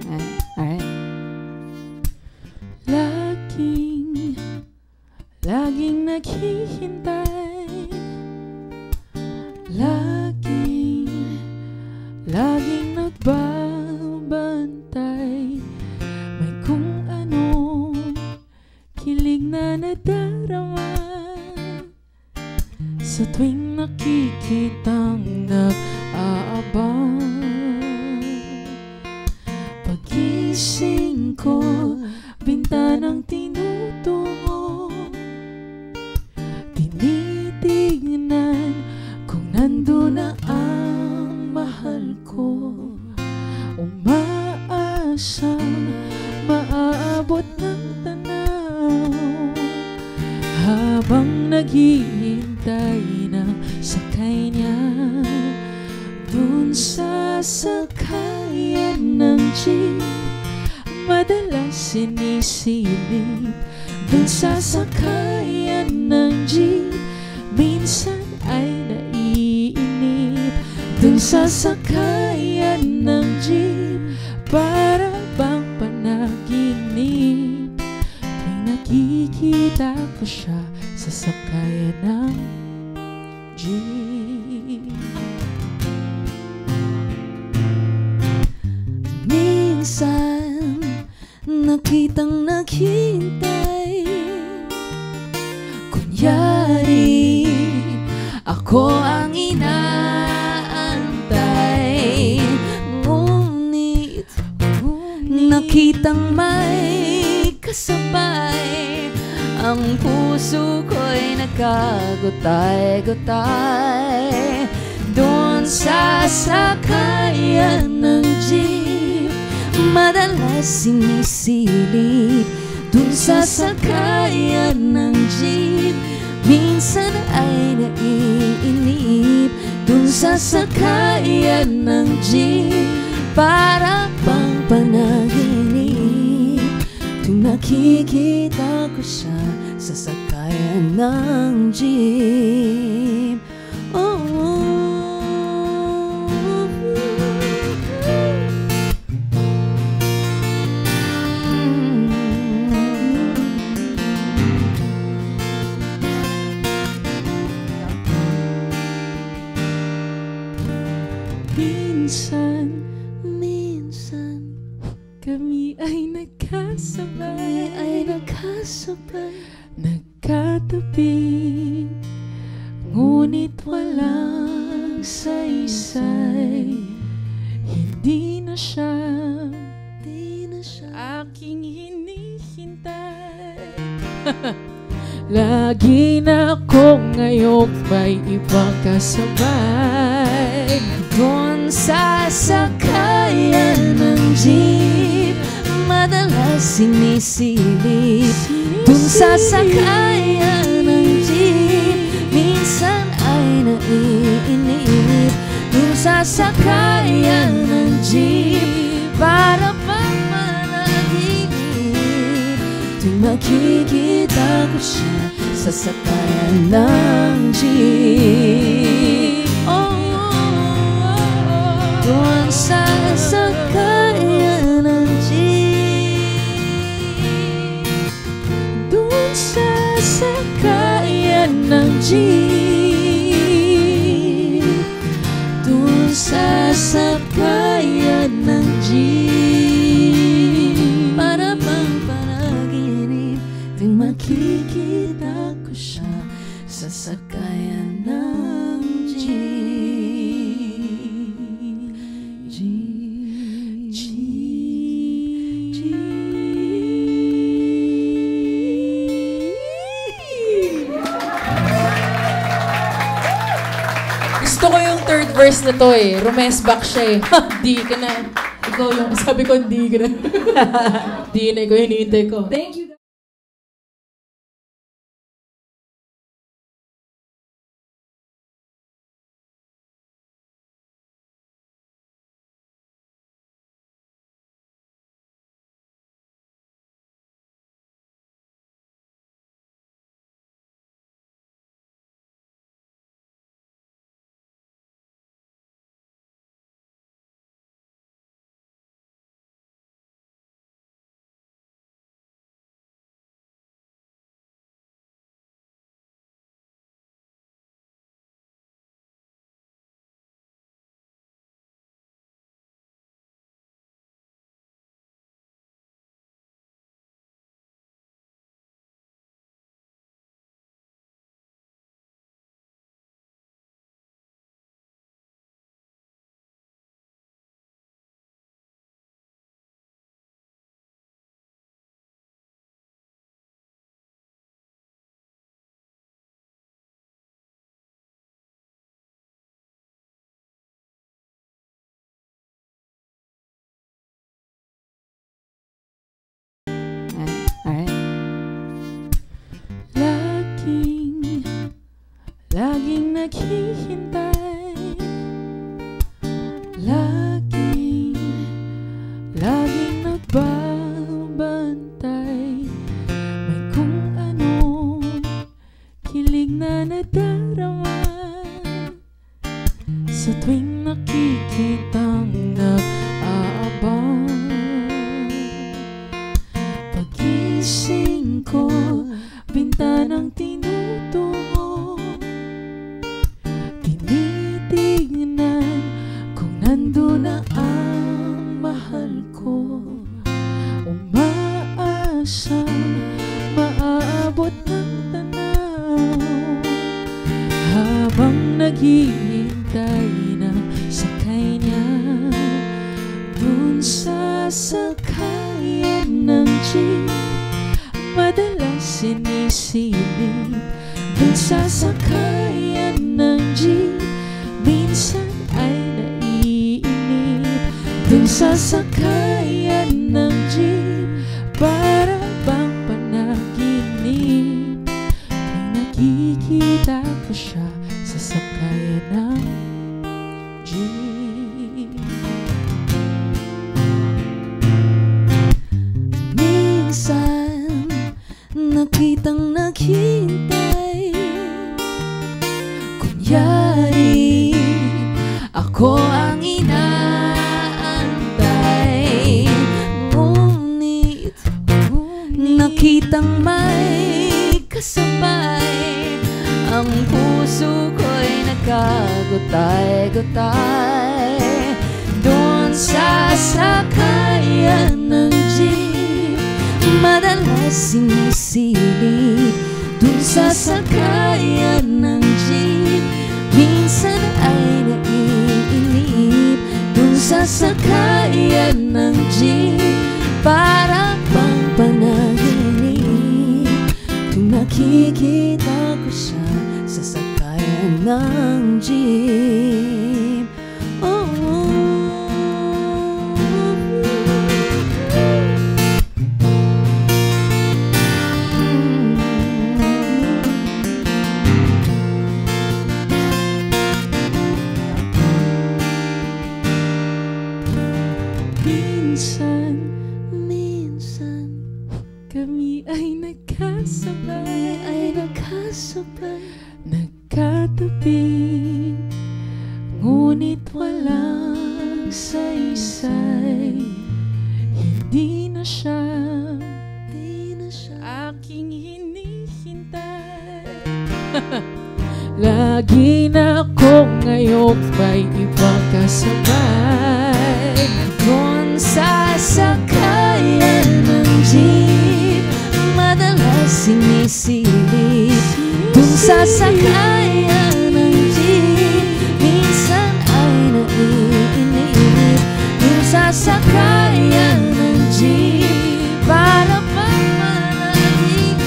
Alright. Laging naghihintay, laging nagbabantay. May kung anong kilig na nadarama sa tuwing nakikitang nag-aabang. Pagising ko, bintanang tinutungo, tinitignan kung nandun na ang mahal ko. Umaasang maaabot ng tanaw habang naghihintay ng sakay niya dun sa sakayan ng jeep. Madalas sinisilip dun sa sakayan ng jeep. Minsan ay naiinip dun sa sakayan ng jeep. Para bang panaginip tuwing nakikita ko siya sa sakayan ng jeep. Minsan nakitang naghintay, kunyari ako ang inaantay. Ngunit nakitang may kasabay, ang puso ko'y nagkagutay-gutay doon sa sakayan ng jeep. Madalas sinisilip dun sa sakayan ng jeep. Minsan ay naiinip dun sa sakayan ng jeep. Para bang panaginip tuwing nakikita ko siya sa sakayan ng jeep. Oh, minsan kami ay nagkasabay, nagkatabi, ngunit walang saysay. Hindi na siya aking hinihintay. Lagi na ako ngayong may ibang kasabay doon sa sakayan ng jeep. Madalas sinisilip doon sa sakayan ng jeep. Minsan ay naiinip doon sa sakayan ng jeep. Para bang managinip tuwing makikita ko siya sa sakayan ng jeep. Doon sa sakayan ng jeep, doon sa sakayan ng jeep, doon sa sakayan ng jeep. Para bang panaginip tuwing makikita ko siya sa sakayan ng jeep. Gusto ko yung third verse na to eh. Rumes back siya eh. Di ka na. Ikaw yung, sabi ko, di ka na. Di na, ikaw yung hinihintay ko. Thank you. naghihintay, laging nagbabantay. May kung anong kilig na nadarama sa tuwing nakikitang nag-aabang. Pagising ko, bintanang tinutungo, tinitignan kung nandun na ang mahal ko. Umaasang maaabot ng tanaw habang naghihintay ng sakay niya dun sa sakayan ng jeep. Madalas sinisilip dun sa sakayan ng jeep. Minsan ay naiinip dun sa sakayan ng jeep. Para bang panaginip tuwing nakikita ko siya sa sakayan ng jeep. Minsan nakitang naghintay, kunyari ako ang inaantay. Ngunit nakitang may kasabay, ang puso ko'y nagkagutay-gutay doon sa sakayan ng jeep. Madalas sinisilip dun sa sakayan ng jeep. Minsan ay naiinip dun sa sakayan ng jeep. Para bang panaginip tuwing nakikita ko siya sa sakayan ng jeep. Oh, minsan kami ay nagkasabay, nagkatabi, ngunit walang saysay. Hindi na siya aking hinihintay. Lagi na ako ngayong may ibang kasabay doon sa sakayan ng jeep. Madalas sinisilip dun sa sakayan ng jeep. Minsan ay naiinip dun sa sakayan ng jeep. Para bang managinip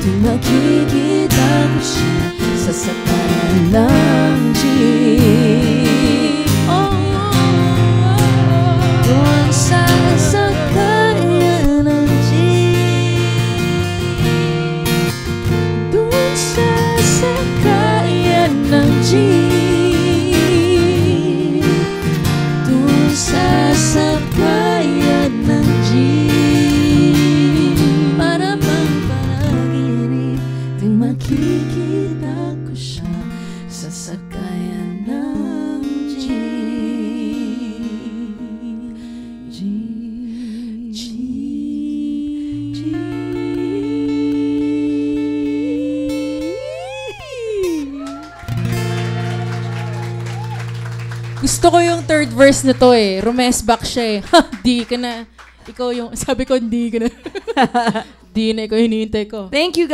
tuwing nakikita ko siya sa sakayan ng jeep. Oh, doon sa sakayan ng jeep, doon sa sakayan ng jeep, doon sa sakayan ng jeep. Para bang panaginip tuwing makikita ko siya sa sakayan ng jeep. Gusto ko yung third verse na to eh. Rumesback siya eh. Di ka na. Ikaw yung, sabi ko, di ka na. Di na, ikaw hinihintay ko. Thank you, guys.